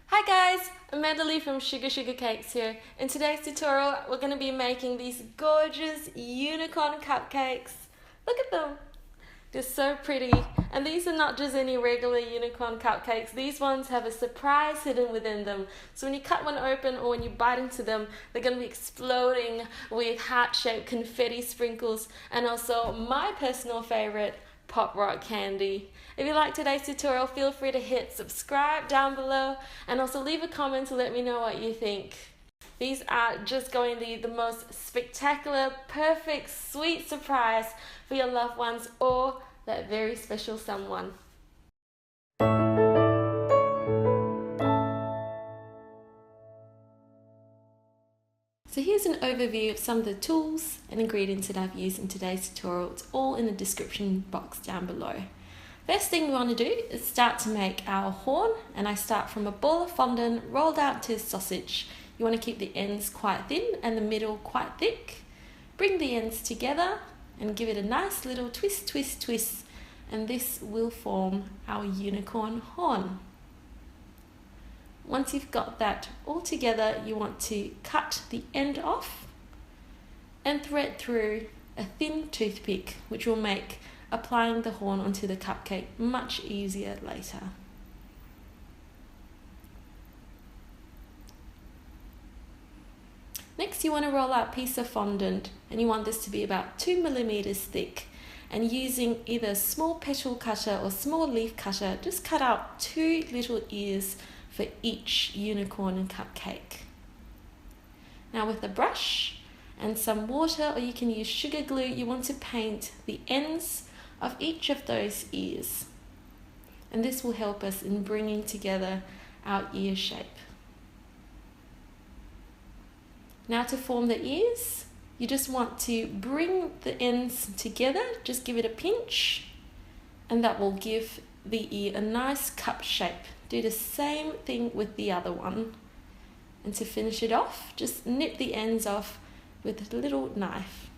Hi guys, Amanda from Sugar Cakes here. In today's tutorial, we're going to be making these gorgeous unicorn cupcakes. Look at them. They're so pretty. And these are not just any regular unicorn cupcakes. These ones have a surprise hidden within them. So when you cut one open or when you bite into them, they're going to be exploding with heart-shaped confetti sprinkles and also my personal favorite, pop rock candy. If you like today's tutorial, feel free to hit subscribe down below and also leave a comment to let me know what you think. These are just going to be the most spectacular, perfect, sweet surprise for your loved ones or that very special someone. So here's an overview of some of the tools and ingredients that I've used in today's tutorial. It's all in the description box down below. First thing we want to do is start to make our horn, and I start from a ball of fondant rolled out to a sausage. You want to keep the ends quite thin and the middle quite thick. Bring the ends together and give it a nice little twist, twist, twist, and this will form our unicorn horn. Once you've got that all together, you want to cut the end off and thread through a thin toothpick, which will make applying the horn onto the cupcake much easier later. Next, you want to roll out a piece of fondant, and you want this to be about 2 millimeters thick. And using either a small petal cutter or small leaf cutter, just cut out 2 little ears for each unicorn and cupcake. Now with a brush and some water, or you can use sugar glue, you want to paint the ends of each of those ears. And this will help us in bringing together our ear shape. Now to form the ears, you just want to bring the ends together, just give it a pinch, and that will give the ear a nice cup shape. Do the same thing with the other one. And to finish it off, just nip the ends off with a little knife.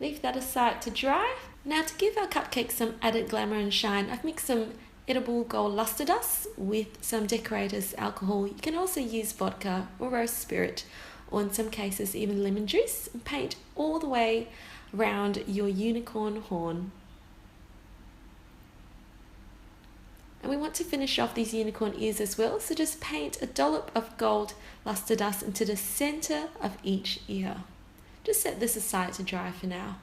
Leave that aside to dry. Now to give our cupcake some added glamour and shine, I've mixed some edible gold lustre dust with some Decorators alcohol. You can also use vodka or rose spirit, or in some cases even lemon juice, and paint all the way around your unicorn horn. And we want to finish off these unicorn ears as well, so just paint a dollop of gold lustre dust into the center of each ear. Just set this aside to dry for now.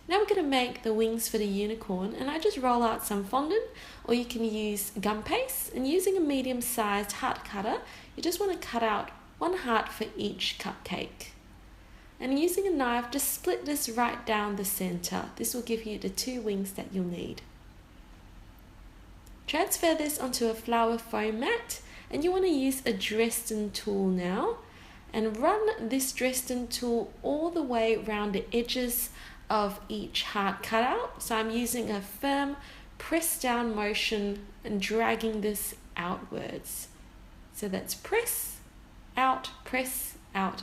Now we're going to make the wings for the unicorn, and I just roll out some fondant, or you can use gumpaste, and using a medium-sized heart cutter, you just want to cut out 1 heart for each cupcake. And using a knife, just split this right down the center. This will give you the 2 wings that you'll need. Transfer this onto a flour foam mat, and you want to use a Dresden tool now, and run this Dresden tool all the way around the edges of each heart cutout. So I'm using a firm press down motion and dragging this outwards. So that's press out,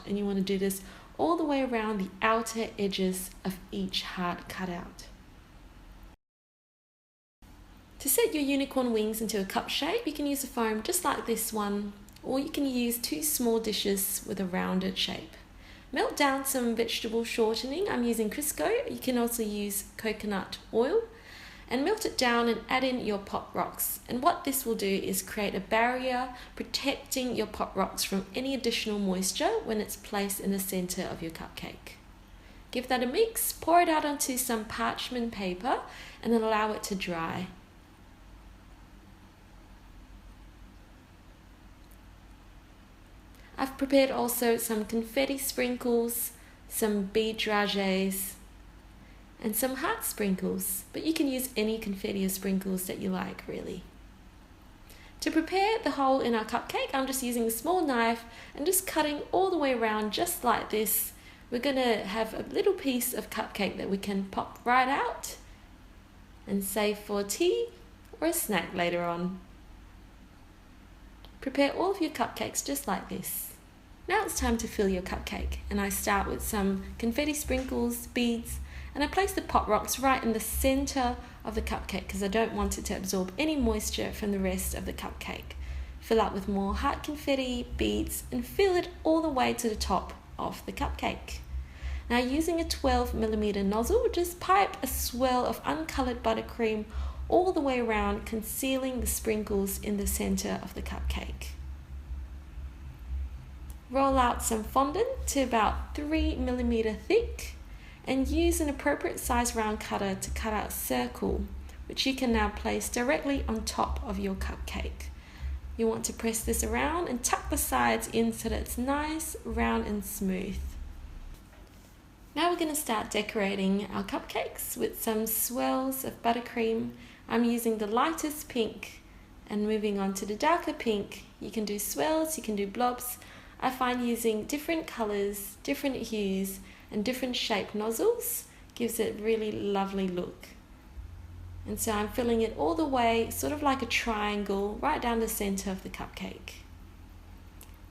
and you want to do this all the way around the outer edges of each heart cutout. To set your unicorn wings into a cup shape, you can use a foam just like this one, or you can use 2 small dishes with a rounded shape. Melt down some vegetable shortening. I'm using Crisco. You can also use coconut oil, and melt it down and add in your pop rocks. And what this will do is create a barrier protecting your pop rocks from any additional moisture when it's placed in the center of your cupcake. Give that a mix, pour it out onto some parchment paper, and then allow it to dry. I've prepared also some confetti sprinkles, some bead dragees, and some heart sprinkles, but you can use any confetti or sprinkles that you like, really. To prepare the hole in our cupcake, I'm just using a small knife and just cutting all the way around just like this. We're going to have a little piece of cupcake that we can pop right out and save for tea or a snack later on. Prepare all of your cupcakes just like this. Now it's time to fill your cupcake, and I start with some confetti sprinkles, beads, And I place the pop rocks right in the center of the cupcake because I don't want it to absorb any moisture from the rest of the cupcake. Fill up with more heart confetti, beads, and fill it all the way to the top of the cupcake. Now, using a 12mm nozzle, just pipe a swirl of uncolored buttercream all the way around, concealing the sprinkles in the center of the cupcake. Roll out some fondant to about 3mm thick and use an appropriate size round cutter to cut out a circle, which you can now place directly on top of your cupcake. You want to press this around and tuck the sides in so that it's nice, round and smooth. Now we're going to start decorating our cupcakes with some swirls of buttercream. I'm using the lightest pink and moving on to the darker pink. You can do swirls, you can do blobs. I find using different colors, different hues and different shaped nozzles gives it a really lovely look. And so I'm filling it all the way, sort of like a triangle, right down the center of the cupcake.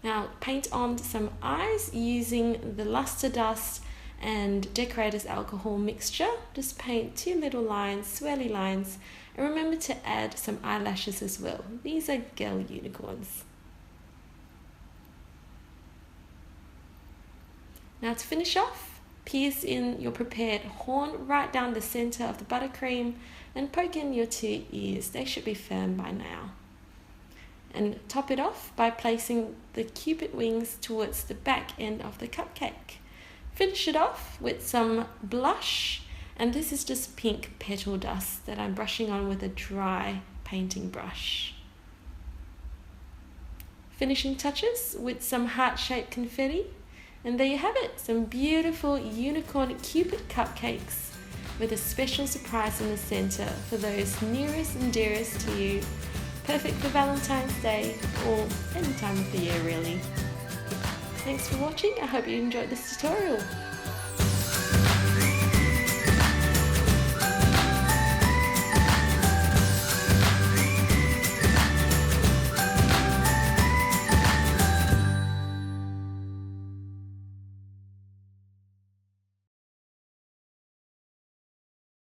Now paint on some eyes using the lustre dust and Decorators alcohol mixture. Just paint 2 little lines, swirly lines, and remember to add some eyelashes as well. These are girl unicorns. Now to finish off, pierce in your prepared horn right down the center of the buttercream and poke in your 2 ears. They should be firm by now. And top it off by placing the cupid wings towards the back end of the cupcake. Finish it off with some blush, and this is just pink petal dust that I'm brushing on with a dry painting brush. Finishing touches with some heart-shaped confetti, and there you have it, some beautiful unicorn cupid cupcakes with a special surprise in the center for those nearest and dearest to you. Perfect for Valentine's Day or any time of the year really. Thanks for watching. I hope you enjoyed this tutorial.